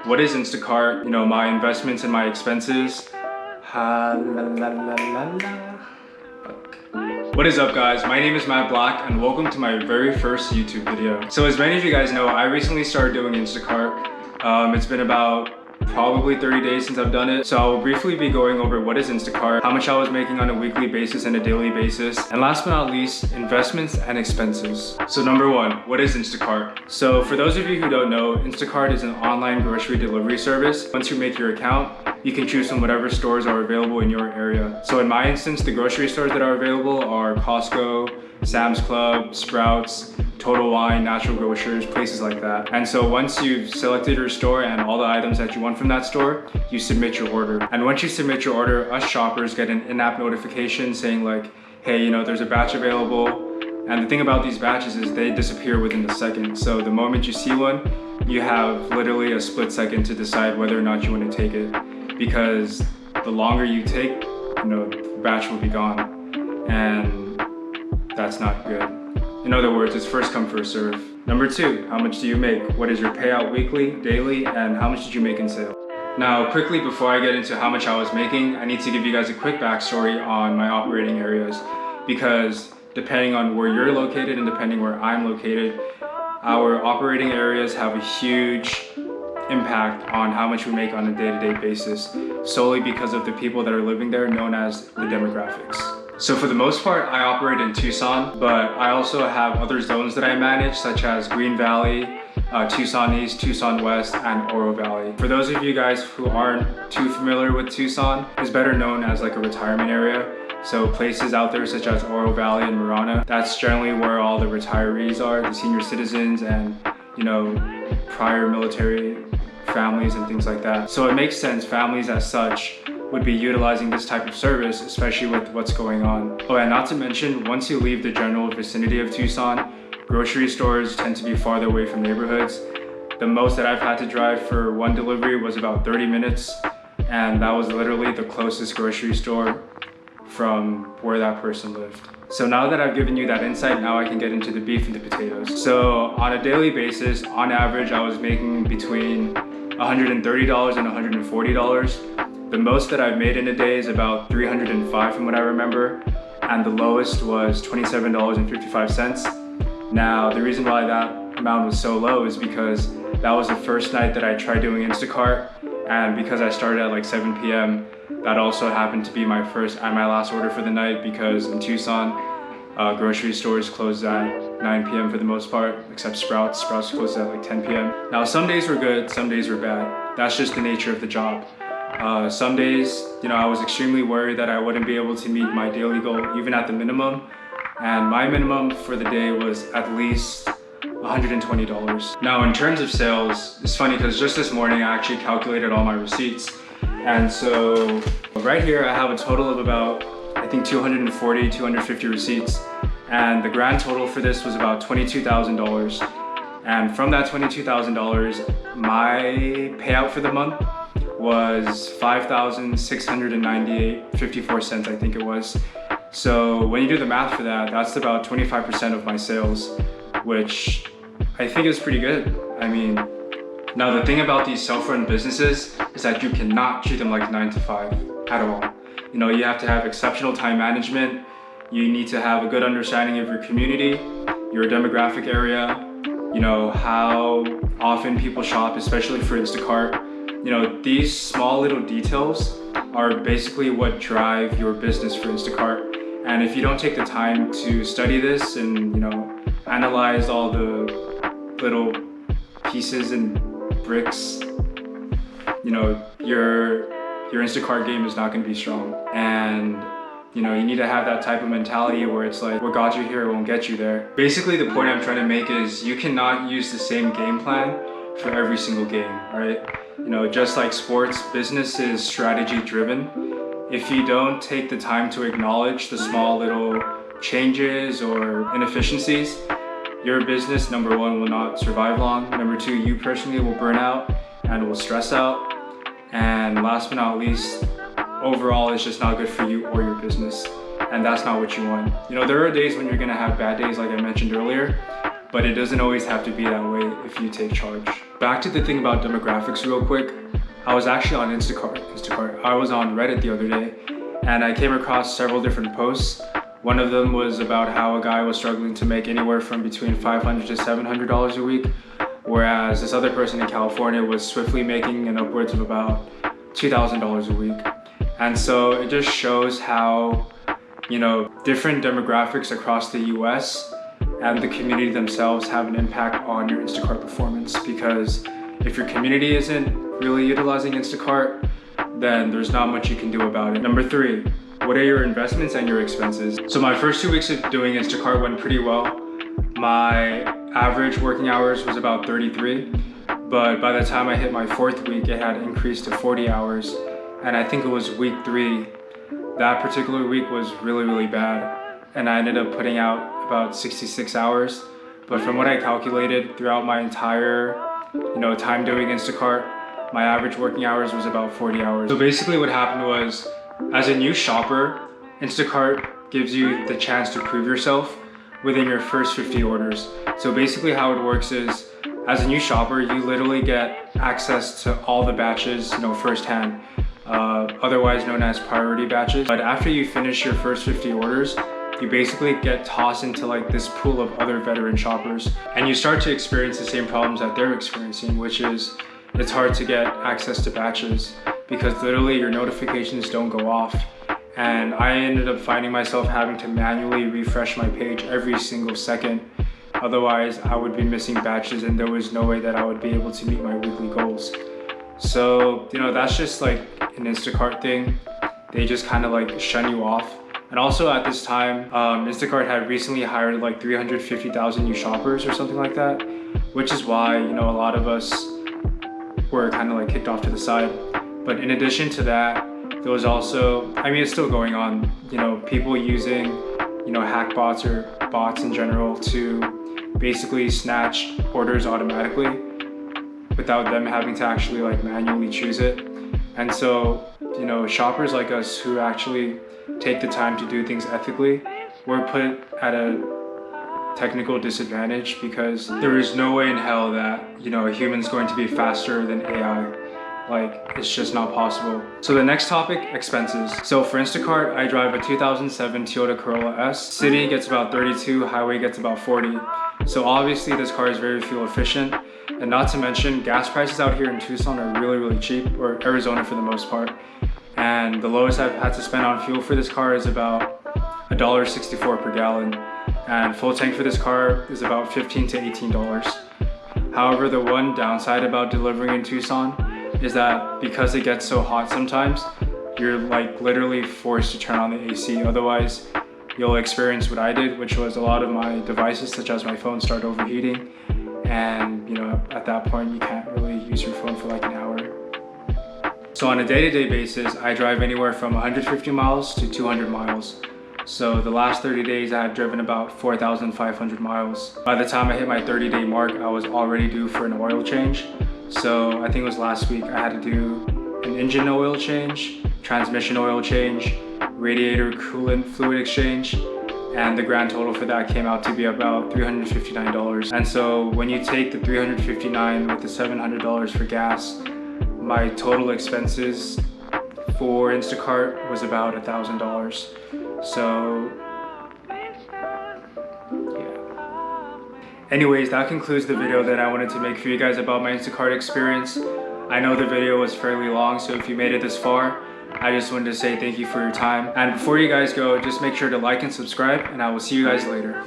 What is Instacart? You know, my investments and my expenses. Ha la la la la la. Fuck. What is up, guys? My name is Matt Black and welcome to my very first YouTube video. So as many of you guys know, I recently started doing Instacart. It's been about probably 30 days since I've done it. So I'll briefly be going over what is Instacart, how much I was making on a weekly basis and a daily basis, and last but not least, investments and expenses. So number one, what is Instacart? So for those of you who don't know, Instacart is an online grocery delivery service. Once you make your account, you can choose from whatever stores are available in your area. So in my instance, the grocery stores that are available are Costco, Sam's Club, Sprouts, Total Wine, Natural Grocers, places like that. And so once you've selected your store and all the items that you want from that store, you submit your order. And once you submit your order, us shoppers get an in-app notification saying like, hey, you know, there's a batch available. And the thing about these batches is they disappear within the second. So the moment you see one, you have literally a split second to decide whether or not you want to take it. Because the longer you take, you know, the batch will be gone. And that's not good. In other words, it's first come, first serve. Number two, how much do you make? What is your payout weekly, daily, and how much did you make in sales? Now, quickly before I get into how much I was making, I need to give you guys a quick backstory on my operating areas, because depending on where you're located and depending where I'm located, our operating areas have a huge impact on how much we make on a day-to-day basis, solely because of the people that are living there, known as the demographics. So for the most part, I operate in Tucson, but I also have other zones that I manage, such as Green Valley, Tucson East, Tucson West, and Oro Valley. For those of you guys who aren't too familiar with Tucson, it's better known as like a retirement area. So places out there such as Oro Valley and Marana, that's generally where all the retirees are, the senior citizens and, you know, prior military families and things like that. So it makes sense, families as such would be utilizing this type of service, especially with what's going on. Oh, and not to mention, once you leave the general vicinity of Tucson, grocery stores tend to be farther away from neighborhoods. The most that I've had to drive for one delivery was about 30 minutes, and that was literally the closest grocery store from where that person lived. So now that I've given you that insight, now I can get into the beef and the potatoes. So on a daily basis, on average, I was making between $130 and $140. The most that I've made in a day is about $305 from what I remember, and the lowest was $27.55. Now, the reason why that amount was so low is because that was the first night that I tried doing Instacart, and because I started at like 7 p.m., that also happened to be my first and my last order for the night, because in Tucson, grocery stores closed at 9 p.m. for the most part, except Sprouts. Sprouts closed at like 10 p.m. Now, some days were good, some days were bad. That's just the nature of the job. Some days, you know, I was extremely worried that I wouldn't be able to meet my daily goal, even at the minimum. And my minimum for the day was at least $120. Now, in terms of sales, it's funny because just this morning I actually calculated all my receipts. And so right here I have a total of about, I think 240, 250 receipts. And the grand total for this was about $22,000. And from that $22,000, my payout for the month was $5,698.54, I think it was. So when you do the math for that, that's about 25% of my sales, which I think is pretty good. I mean, now the thing about these self-run businesses is that you cannot treat them like 9 to 5 at all. You know, you have to have exceptional time management. You need to have a good understanding of your community, your demographic area, you know, how often people shop, especially for Instacart. You know, these small little details are basically what drive your business for Instacart. And if you don't take the time to study this and, you know, analyze all the little pieces and bricks, you know, your Instacart game is not going to be strong. And, you know, you need to have that type of mentality where it's like, what got you here won't get you there. Basically, the point I'm trying to make is you cannot use the same game plan for every single game, right? You know, just like sports, business is strategy driven. If you don't take the time to acknowledge the small little changes or inefficiencies, your business, number one, will not survive long. Number two, you personally will burn out and will stress out. And last but not least, overall, it's just not good for you or your business. And that's not what you want. You know, there are days when you're gonna have bad days, like I mentioned earlier, but it doesn't always have to be that way if you take charge. Back to the thing about demographics real quick. I was actually on Instacart. I was on Reddit the other day, and I came across several different posts. One of them was about how a guy was struggling to make anywhere from between $500 to $700 a week, whereas this other person in California was swiftly making an upwards of about $2,000 a week. And so it just shows how, different demographics across the US and the community themselves have an impact on your Instacart performance, because if your community isn't really utilizing Instacart, then there's not much you can do about it. Number 3, what are your investments and your expenses? So my first 2 weeks of doing Instacart went pretty well. My average working hours was about 33, but by the time I hit my 4th week, it had increased to 40 hours. And I think it was week 3, that particular week was really, really bad. And I ended up putting out about 66 hours. But from what I calculated throughout my entire, time doing Instacart, my average working hours was about 40 hours. So basically what happened was, as a new shopper, Instacart gives you the chance to prove yourself within your first 50 orders. So basically how it works is, as a new shopper, you literally get access to all the batches, firsthand, otherwise known as priority batches. But after you finish your first 50 orders, you basically get tossed into like this pool of other veteran shoppers, and you start to experience the same problems that they're experiencing, which is it's hard to get access to batches because literally your notifications don't go off. And I ended up finding myself having to manually refresh my page every single second. Otherwise, I would be missing batches and there was no way that I would be able to meet my weekly goals. So, that's just like an Instacart thing. They just kind of like shun you off. And also at this time, Instacart had recently hired like 350,000 new shoppers or something like that, which is why, a lot of us were kind of like kicked off to the side. But in addition to that, there was also, it's still going on, people using, hack bots or bots in general to basically snatch orders automatically without them having to actually like manually choose it. And so, shoppers like us who actually take the time to do things ethically, we're put at a technical disadvantage because there is no way in hell that, a human's going to be faster than AI. Like, it's just not possible. So the next topic, expenses. So for Instacart, I drive a 2007 Toyota Corolla S. City gets about 32, highway gets about 40. So obviously this car is very fuel efficient. And not to mention, gas prices out here in Tucson are really, really cheap, or Arizona for the most part. And the lowest I've had to spend on fuel for this car is about $1.64 per gallon. And full tank for this car is about $15 to $18. However, the one downside about delivering in Tucson is that because it gets so hot sometimes, you're like literally forced to turn on the AC. Otherwise, you'll experience what I did, which was a lot of my devices, such as my phone, start overheating. And at that point, you can't really use your phone for like an hour. So on a day-to-day basis, I drive anywhere from 150 miles to 200 miles. So the last 30 days, I had driven about 4,500 miles. By the time I hit my 30-day mark, I was already due for an oil change. So I think it was last week, I had to do an engine oil change, transmission oil change, radiator coolant fluid exchange, and the grand total for that came out to be about $359. And so when you take the $359 with the $700 for gas, my total expenses for Instacart was about $1,000. So anyways, that concludes the video that I wanted to make for you guys about my Instacart experience. I know the video was fairly long, so if you made it this far, I just wanted to say thank you for your time. And before you guys go, just make sure to like and subscribe, and I will see you guys later.